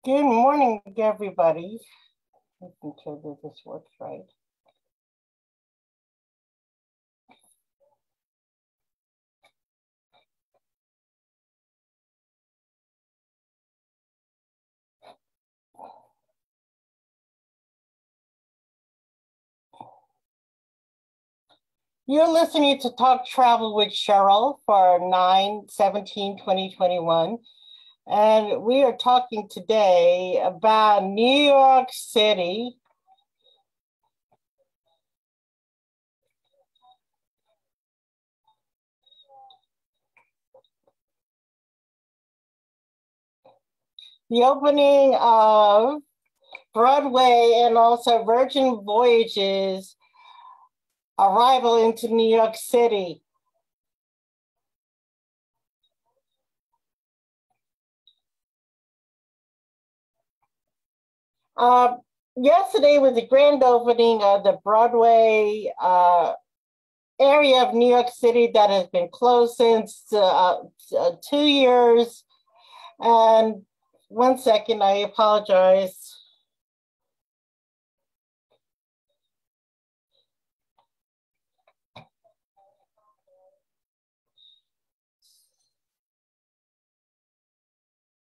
Good morning, everybody. Making sure that this works right. You're listening to Talk Travel with Cheryl for 9/17/2021. And we are talking today about New York City. The opening of Broadway and also Virgin Voyages arrival into New York City. Uh, Yesterday was the grand opening of the Broadway area of New York City that has been closed since 2 years. And one second, I apologize.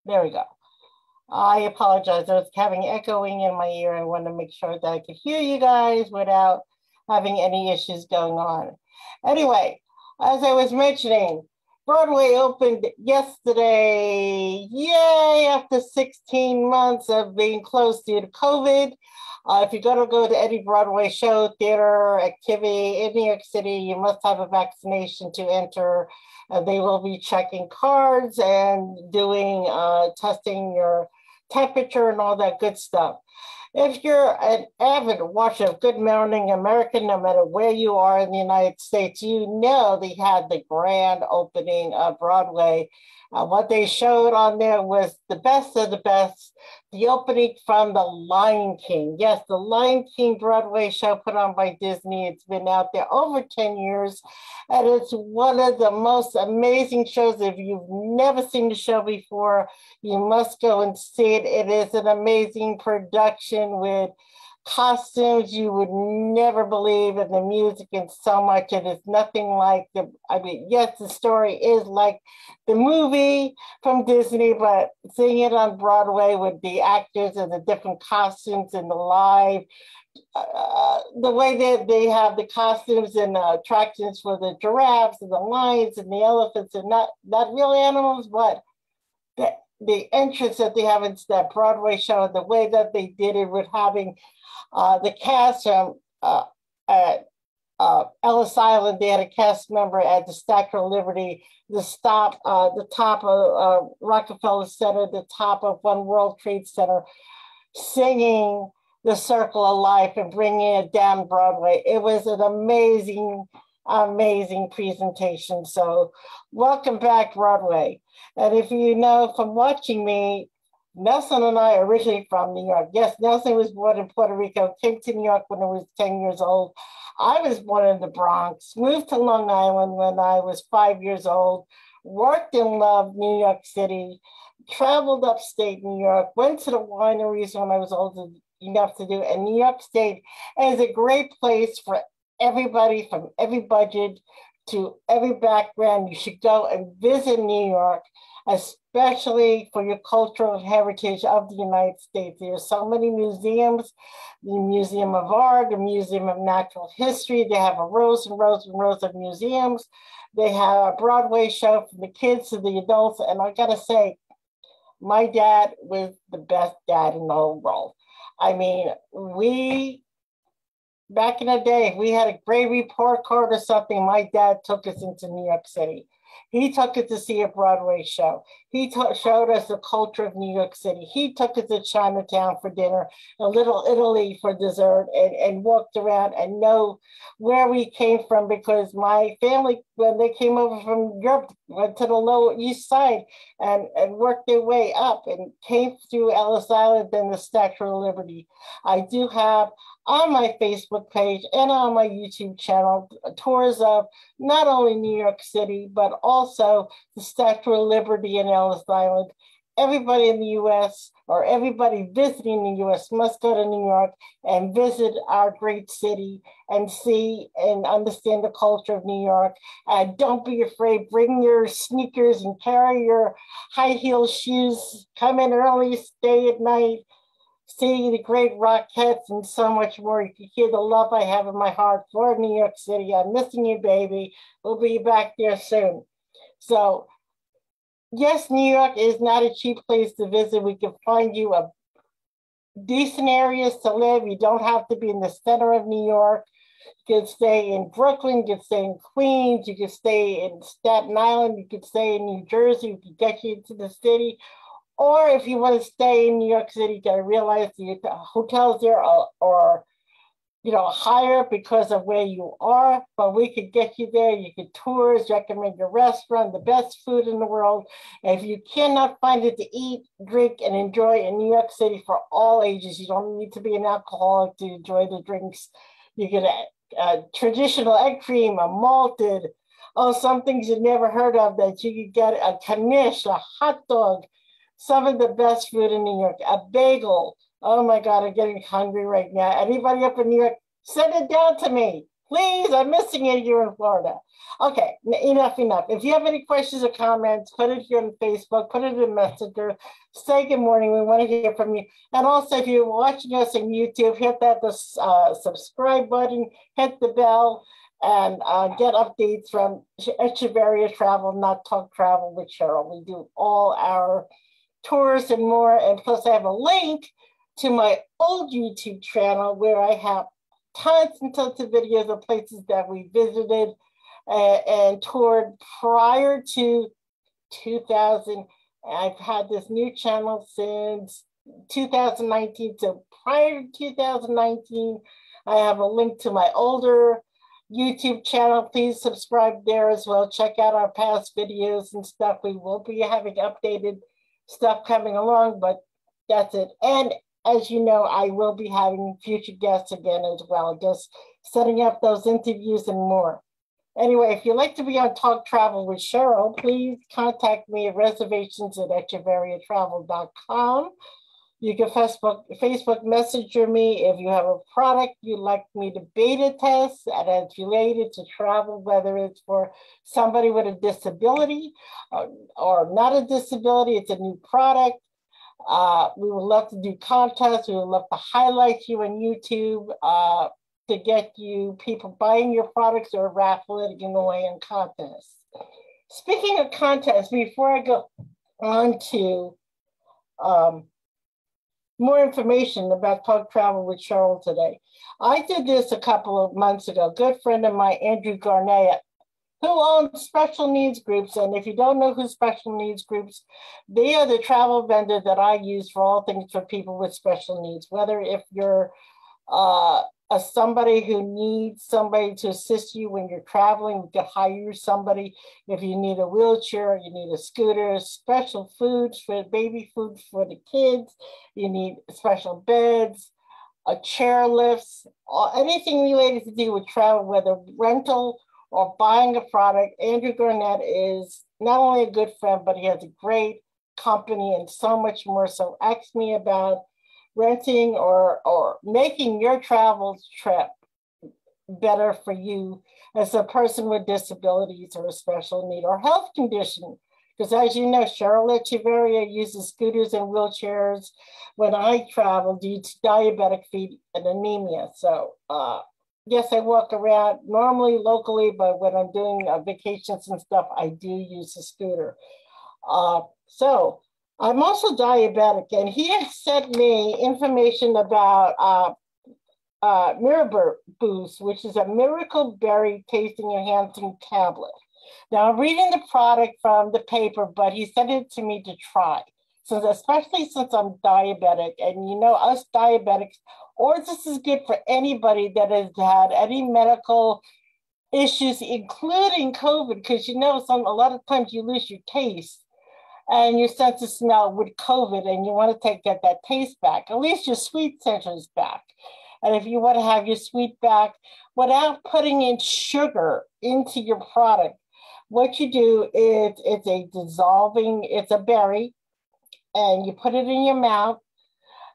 There we go. I apologize. I was having echoing in my ear. I want to make sure that I could hear you guys without having any issues going on. Anyway, as I was mentioning, Broadway opened yesterday. Yay, after 16 months of being closed due to COVID. If you're going to go to any Broadway show, theater, activity in New York City, you must have a vaccination to enter. They will be checking cards and doing testing your temperature and all that good stuff. If you're an avid watcher of Good Morning America, no matter where you are in the United States, you know they had the grand opening of Broadway. What they showed on there was the best of the best. The opening from The Lion King. Yes, The Lion King Broadway show put on by Disney. It's been out there over 10 years, and it's one of the most amazing shows. If you've never seen the show before, you must go and see it. It is an amazing production with costumes you would never believe, and the music and so much. It is nothing like yes, the story is like the movie from Disney, but seeing it on Broadway with the actors and the different costumes and the live, the way that they have the costumes and attractions for the giraffes and the lions and the elephants, and not real animals, but the entrance that they have into that Broadway show, and the way that they did it with having the cast from at Ellis Island. They had a cast member at the Statue of Liberty, the top of Rockefeller Center, the top of One World Trade Center, singing the Circle of Life and bringing it down Broadway. It was an amazing presentation. So welcome back, Broadway. And if you know from watching me, Nelson and I are originally from New York. Yes, Nelson was born in Puerto Rico, came to New York when he was 10 years old. I was born in the Bronx, moved to Long Island when I was 5 years old, worked and loved New York City, traveled upstate New York, went to the wineries when I was old enough to do. And New York State is a great place for everybody from every budget to every background. You should go and visit New York, especially for your cultural heritage of the United States. There are so many museums, the Museum of Art, the Museum of Natural History. They have a rows and rows and rows of museums. They have a Broadway show from the kids to the adults. And I gotta say, my dad was the best dad in the whole world. I mean, back in the day, if we had a great report card or something, my dad took us into New York City. He took us to see a Broadway show. He showed us the culture of New York City. He took us to Chinatown for dinner, a Little Italy for dessert, and walked around and know where we came from, because my family, when they came over from Europe, went to the Lower East Side and worked their way up and came through Ellis Island and the Statue of Liberty. I do have on my Facebook page and on my YouTube channel tours of not only New York City, but also the Statue of Liberty in Ellis Island. everybody in the US or everybody visiting the US must go to New York and visit our great city and see and understand the culture of New York. And don't be afraid, bring your sneakers and carry your high heel shoes, come in early, stay at night, see the great Rockettes and so much more. You can hear the love I have in my heart for New York City. I'm missing you, baby. We'll be back there soon. So, yes, New York is not a cheap place to visit. We can find you a decent areas to live. You don't have to be in the center of New York. You can stay in Brooklyn, you can stay in Queens, you can stay in Staten Island, you can stay in New Jersey, we can get you into the city. Or if you want to stay in New York City, you got to realize the hotels there are higher because of where you are, but we could get you there. You could tours, recommend your restaurant, the best food in the world. And if you cannot find it to eat, drink, and enjoy in New York City for all ages, you don't need to be an alcoholic to enjoy the drinks. You get a traditional egg cream, a malted, some things you've never heard of that you could get, a knish, a hot dog, some of the best food in New York, a bagel. Oh my God, I'm getting hungry right now. Anybody up in New York, send it down to me. Please, I'm missing it here in Florida. Okay, enough. If you have any questions or comments, put it here on Facebook, put it in Messenger. Say good morning. We want to hear from you. And also, if you're watching us on YouTube, hit that subscribe button, hit the bell, and get updates from Echevarria Travel, Not Talk Travel with Cheryl. We do all our tours and more. And plus, I have a link to my old YouTube channel where I have tons and tons of videos of places that we visited and toured prior to 2000. I've had this new channel since 2019. So prior to 2019, I have a link to my older YouTube channel. Please subscribe there as well. Check out our past videos and stuff. We will be having updated stuff coming along, but that's it. And as you know, I will be having future guests again as well, just setting up those interviews and more. Anyway, if you'd like to be on Talk Travel with Cheryl, please contact me at reservations@echevarriatravel.com. You can Facebook Messenger me if you have a product you'd like me to beta test and it's related to travel, whether it's for somebody with a disability or not a disability, it's a new product. We would love to do contests. We would love to highlight you on YouTube to get you people buying your products or raffle it and away in contests. Speaking of contests, before I go on to more information about Talk Travel with Cheryl today, I did this a couple of months ago. A good friend of mine, Andrew Garnett, who owns Special Needs Groups. And if you don't know who Special Needs Groups, they are the travel vendor that I use for all things for people with special needs, whether if you're somebody who needs somebody to assist you when you're traveling, we can hire somebody. If you need a wheelchair, you need a scooter, special foods for baby food for the kids, you need special beds, a chair lifts, anything related to do with travel, whether rental or buying a product. Andrew Garnett is not only a good friend, but he has a great company and so much more. So ask me about renting or making your travel trip better for you as a person with disabilities or a special need or health condition. Because as you know, Cheryl Echevarria uses scooters and wheelchairs when I travel due to diabetic feet and anemia. So yes, I walk around normally locally, but when I'm doing vacations and stuff, I do use a scooter. So I'm also diabetic, and he has sent me information about Miraburst, which is a miracle berry tasting enhancing tablet. Now, I'm reading the product from the paper, but he sent it to me to try, especially since I'm diabetic. And you know, us diabetics, or this is good for anybody that has had any medical issues, including COVID, because you know, a lot of times you lose your taste and your sense of smell with COVID, and you want to get that taste back. At least your sweet center is back. And if you want to have your sweet back without putting in sugar into your product, what you do is it's a berry, and you put it in your mouth.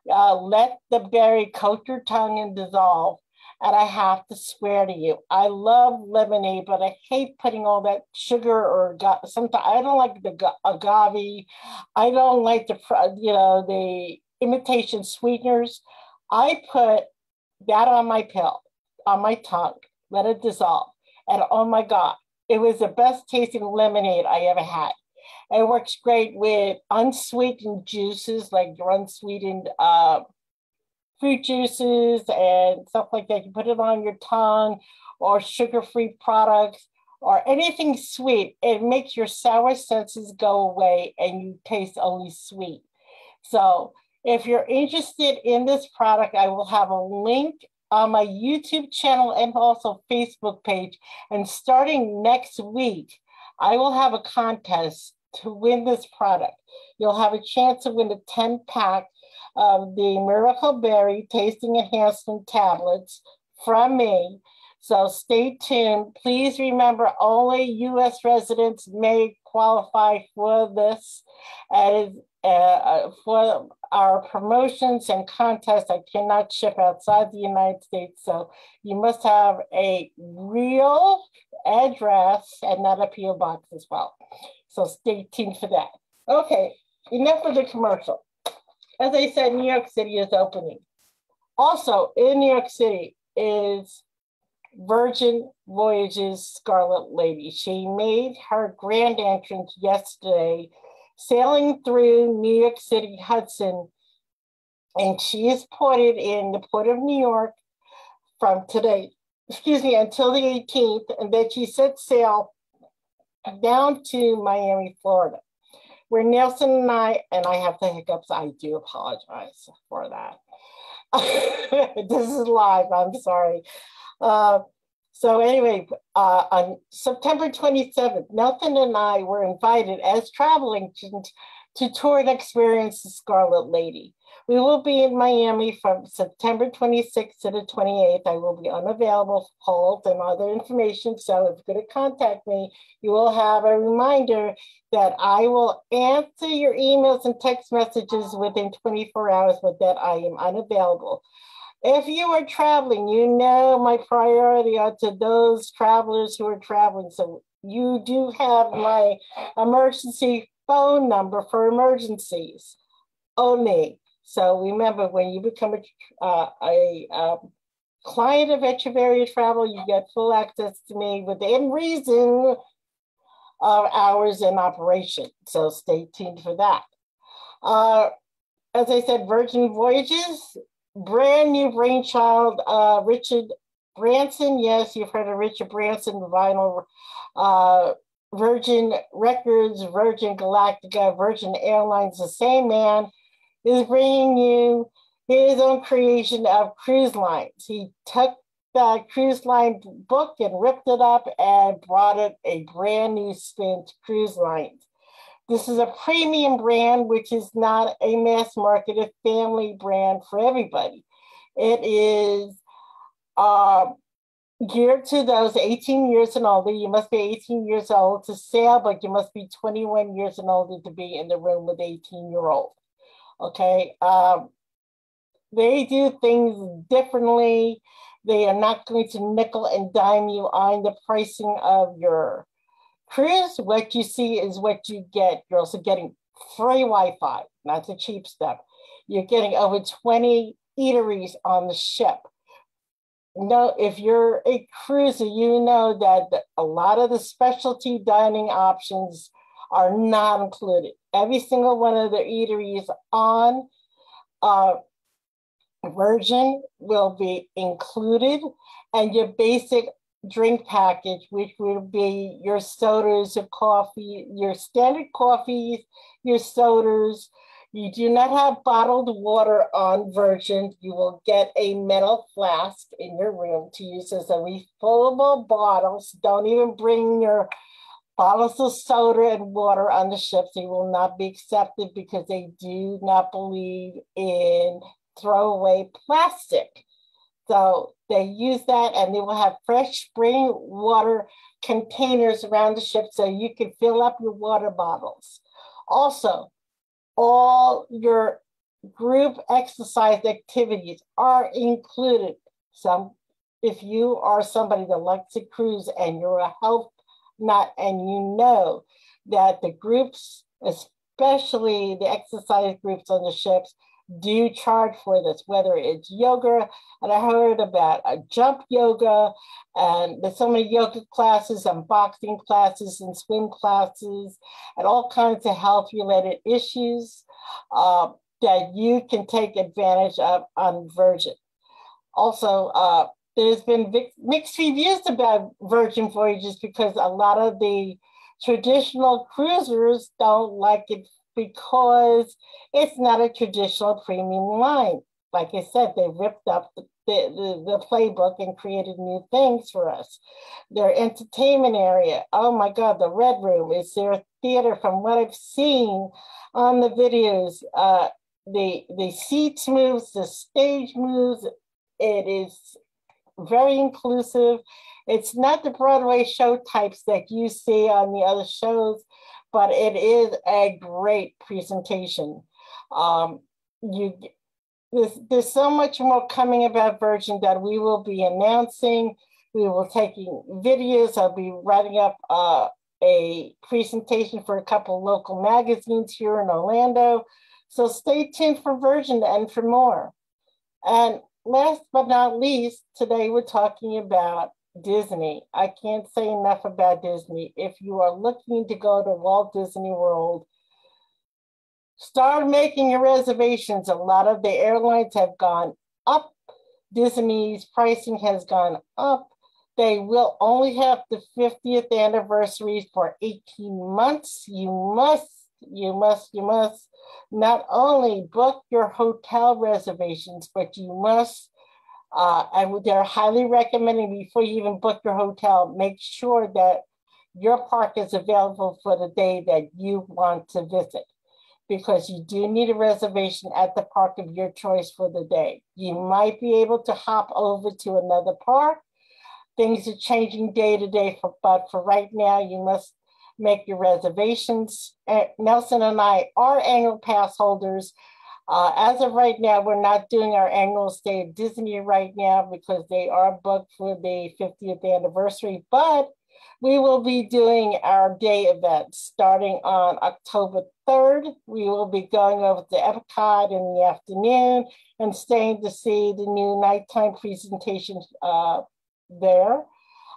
Let the berry coat your tongue and dissolve. And I have to swear to you, I love lemonade, but I hate putting all that sugar or sometimes I don't like the agave. I don't like the imitation sweeteners. I put that on my pill, on my tongue, let it dissolve. And oh my God, it was the best tasting lemonade I ever had. It works great with unsweetened juices, like your unsweetened fruit juices and stuff like that. You put it on your tongue, or sugar-free products, or anything sweet. It makes your sour senses go away and you taste only sweet. So if you're interested in this product, I will have a link on my YouTube channel and also Facebook page. And starting next week, I will have a contest to win this product. You'll have a chance to win a 10-pack of the Miracle Berry Tasting Enhancement Tablets from me. So stay tuned. Please remember, only U.S. residents may qualify for this. As for our promotions and contests, I cannot ship outside the United States. So you must have a real address and not a P.O. box as well. So stay tuned for that. Okay, enough of the commercial. As I said, New York City is opening. Also in New York City is Virgin Voyages Scarlet Lady. She made her grand entrance yesterday, sailing through New York City Hudson, and she is ported in the Port of New York from today, until the 18th, and then she sets sail down to Miami, Florida, where Nelson and I have the hiccups. I do apologize for that. This is live, I'm sorry. So anyway, on September 27th, Nelson and I were invited as travel agents to tour and experience the Scarlet Lady. We will be in Miami from September 26th to the 28th. I will be unavailable for calls and other information. So if you're going to contact me, you will have a reminder that I will answer your emails and text messages within 24 hours, but that I am unavailable. If you are traveling, you know my priority are to those travelers who are traveling. So you do have my emergency phone number for emergencies only. So remember, when you become a client of Echevarria Travel, you get full access to me within reason of hours in operation. So stay tuned for that. As I said, Virgin Voyages, brand new brainchild, Richard Branson. Yes, you've heard of Richard Branson, vinyl, Virgin Records, Virgin Galactica, Virgin Airlines, the same man is bringing you his own creation of cruise lines. He took the cruise line book and ripped it up and brought it a brand new spin to cruise lines. This is a premium brand, which is not a mass marketed family brand for everybody. It is geared to those 18 years and older. You must be 18 years old to sail, but you must be 21 years and older to be in the room with 18-year-old. Okay, they do things differently. They are not going to nickel and dime you on the pricing of your cruise. What you see is what you get. You're also getting free Wi-Fi, not the cheap stuff. You're getting over 20 eateries on the ship. No, if you're a cruiser, you know that a lot of the specialty dining options are not included. Every single one of the eateries on Virgin will be included, and your basic drink package, which will be your sodas, your coffee, your standard coffees, your sodas. You do not have bottled water on Virgin. You will get a metal flask in your room to use as a refillable bottles. Don't even bring your bottles of soda and water on the ship. They will not be accepted because they do not believe in throwaway plastic. So they use that, and they will have fresh spring water containers around the ship so you can fill up your water bottles. Also, all your group exercise activities are included. If you are somebody that likes to cruise and you're a health nut and you know that the groups, especially the exercise groups on the ships, do charge for this, whether it's yoga, and I heard about a jump yoga, and there's so many yoga classes and boxing classes and swim classes and all kinds of health-related issues that you can take advantage of on Virgin. Also, there's been mixed reviews about Virgin Voyages because a lot of the traditional cruisers don't like it because it's not a traditional premium line. Like I said, they ripped up the playbook and created new things for us. Their entertainment area, oh my God, the Red Room is their theater from what I've seen on the videos. The seats moves, the stage moves. It is very inclusive. It's not the Broadway show types that you see on the other shows, but it is a great presentation. There's so much more coming about Virgin that we will be announcing. We will be taking videos. I'll be writing up a presentation for a couple of local magazines here in Orlando. So stay tuned for Virgin and for more. And last but not least, today we're talking about Disney. I can't say enough about Disney. If you are looking to go to Walt Disney World, start making your reservations. A lot of the airlines have gone up. Disney's pricing has gone up. They will only have the 50th anniversary for 18 months. You must not only book your hotel reservations, but you must, and they're highly recommending before you even book your hotel, make sure that your park is available for the day that you want to visit, because you do need a reservation at the park of your choice for the day. You might be able to hop over to another park. Things are changing day to day, but for right now, you must make your reservations. Nelson and I are annual pass holders. As of right now, we're not doing our annual stay at Disney right now because they are booked for the 50th anniversary, but we will be doing our day event starting on October 3rd. We will be going over to Epcot in the afternoon and staying to see the new nighttime presentation there.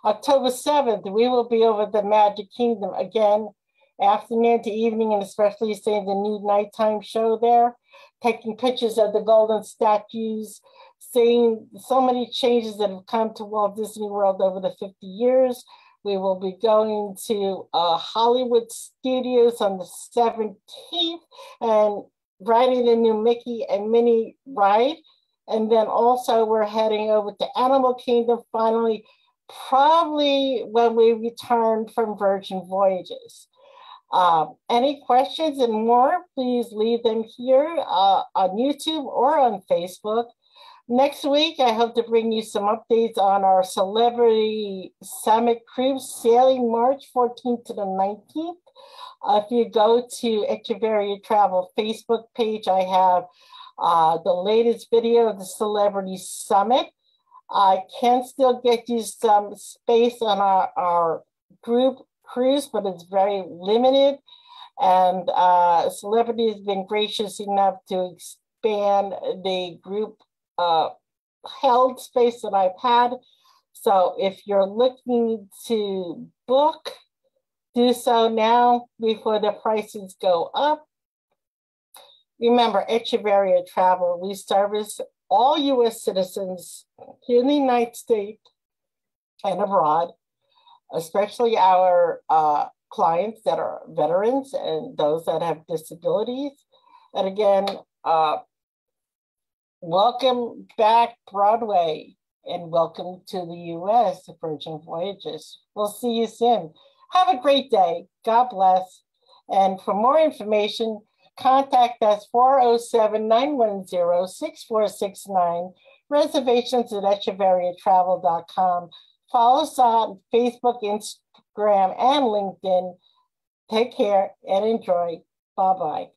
October 7th, we will be over the Magic Kingdom again, afternoon to evening, and especially seeing the new nighttime show there, taking pictures of the golden statues, seeing so many changes that have come to Walt Disney World over the 50 years. We will be going to Hollywood Studios on the 17th and riding the new Mickey and Minnie ride. And then also we're heading over to Animal Kingdom finally, probably when we return from Virgin Voyages. Any questions and more, please leave them here on YouTube or on Facebook. Next week, I hope to bring you some updates on our Celebrity Summit Cruise sailing March 14th to the 19th. If you go to Echevarria Travel Facebook page, I have the latest video of the Celebrity Summit. I can still get you some space on our group cruise, but it's very limited. And Celebrity has been gracious enough to expand the group held space that I've had. So if you're looking to book, do so now before the prices go up. Remember, Echevarria Travel, we service all U.S. citizens here in the United States and abroad, especially our clients that are veterans and those that have disabilities. And again, welcome back, Broadway, and welcome to the U.S. Virgin Voyages. We'll see you soon. Have a great day. God bless. And for more information, contact us 407-910-6469, reservations at echevarriatravel.com. Follow us on Facebook, Instagram, and LinkedIn. Take care and enjoy. Bye-bye.